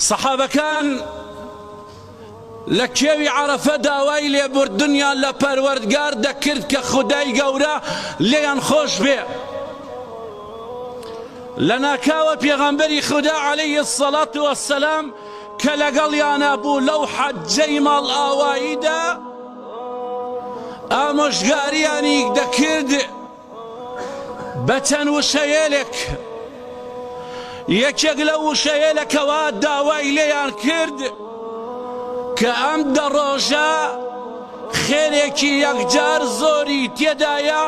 سەحابەکان لە کێوی عەرەفە داوای لێبوردنیان لە پەروەردگار دەکرد کە خودای گەورە لێیان خۆش بێ. لە ناکاوە پێغەمبەری خوددا عەلەیهی السەڵات وەسسەلام کە لەگەڵیانە بوو لەو حەجەی ماڵ ئاواییدا ئامۆژگاریانی دەکرد بە چەند وشەیەلێک. یەکێک لە وشەیەلەکەوە داوای لێیان کرد کە ئەم دە ڕۆژە خێرێکی یەکجار زۆری تێدایە،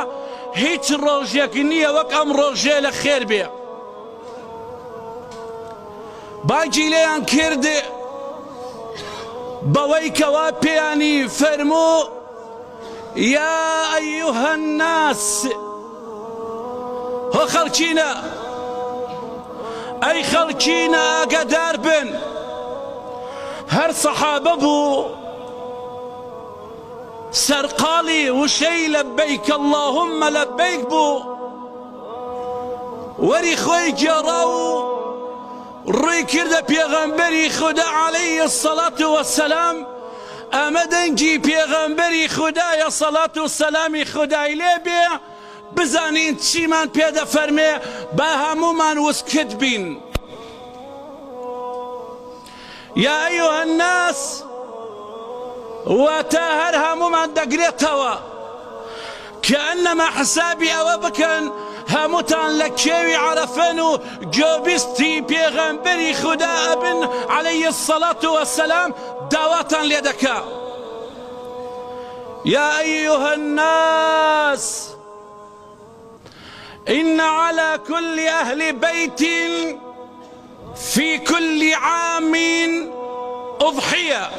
هیچ ڕۆژێک نییە وەک ئەم ڕۆژێ لە خێر بێ. باگی لێیان کرد بەوەی کەوا پێیانی فەرموو یا ئەیوهە الناس، هۆ خەڵکینە، ئەی خەڵکینە ئاگادار بن. هەر سەحابە بوو سەرقاڵی وشەی لەبەیک اللهم لەبەیک بوو، وەری خۆی گێڕا و ڕووی کردە پێغەمبەری خوددا عەلەیهی السەڵات وەسسەلام. ئەمە دەنگی پێغەمبەری خوددایە سەڵات و سەلامی خودای لێ بێ، بزانین چیمان پێدەفەرمێ با هەموومان وسکت بین. یا ئەیوهە الناس واتە هەر هەموومان دەگرێتەوە کە ئەنەما حسابی ئەوە بکەن هەمووتان لە کێوی عەرەفەن و گوێبیستی پێغەمبەری خوددا ئەبن عەلەیهی السەڵات وەسسەلام، داواتان لێ دەکا. یا ئەیوهە الناس إن على كل أهل بيت في كل عام أضحية.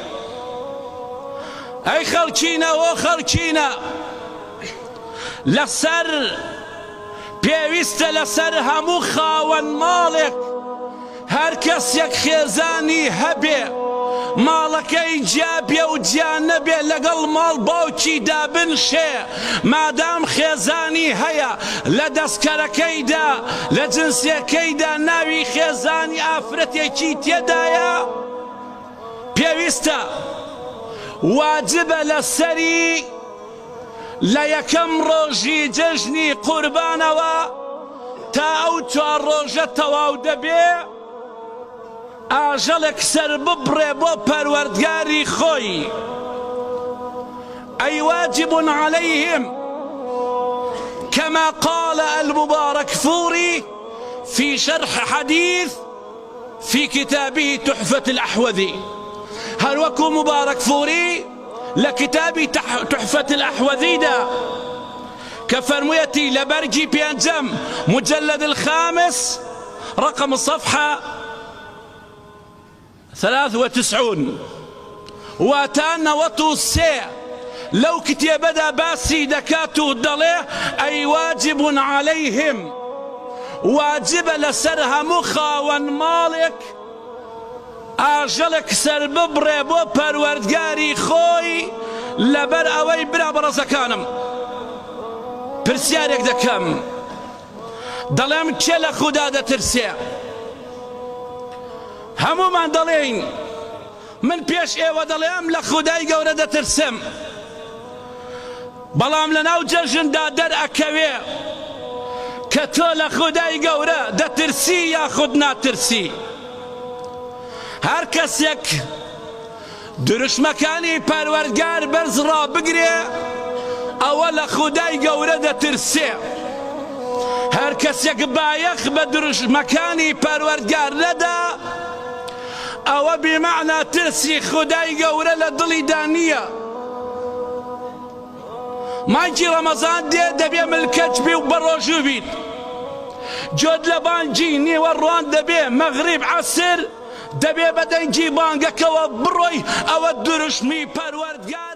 أي خلقينا وخلقينا لسر بيويست لسر همو خاون مالك هر کس یک خێزانی هەبێ ماڵەکەی جیابێ و جیان نەبێ لەگەڵ ماڵ باوکی دابن شێ، مادام خێزانی هەیە لە دەستکەرەکەیدا لە جنسیەکەیدا ناوی خێزانی ئافرەتێکی تێدایە، پێویستە واجبە لەسەری لە یەکەم ڕۆژی جەژنی قوربانەوە تا ئەو 4 ڕۆژە تەواو دەبێ ئاژەڵێک سەر ببڕێ بۆ پەروەردگاری خۆی. أي واجب عليهم كما قال المباركفوري في شرح حديث في كتابه تحفة الأحوذي. هل وكو مباركفوري لكتاب تحفة الأحوذي دا كفرميتي لبرجي بينجم مجلد 5 رقم الصفحة 93 واتانا وطو السيع لو كتيبدا باسي دكاتو دليه أي واجب عليهم واجب لسرها مخاون مالك ئاژەڵێک سەر ببڕێ بۆ پەروەردگاری خۆی لەبەر ئەوەی برا بەڕێزەکانم پرسیارێک دەکەم، دەڵێم کێ لە خوددا دەترسێ؟ هەموومان دەڵێین من پێش ئێوە دەڵێم لە خودای گەورە دەترسم، بەڵام لەناو جەژندا دەرئەکەوێ کە تۆ لە خودای گەورە دەترسی یاخود ناترسی. هەر کەسێک دروشمەکانی پەروەردگار بەرز ڕابگرێ ئەوە لە خودای گەورە دەترسێ. هەر کەسێک بایەخ بە دروشمەکانی پەروەردگار نەدا ئەوە بیمەعنا ترسی خودای گەورە لە دڵیدا نییە. مانگی ڕەمەزان دێ دەبێ ملکەج بی و بەڕۆژوو بیت، جۆت لە بانگی نیوە ڕوان دەبێ مەغریب عەسر دەبێ بە دەنگی بانگەکەوە بڕۆی، ئەوە دروشمی پەروەردگار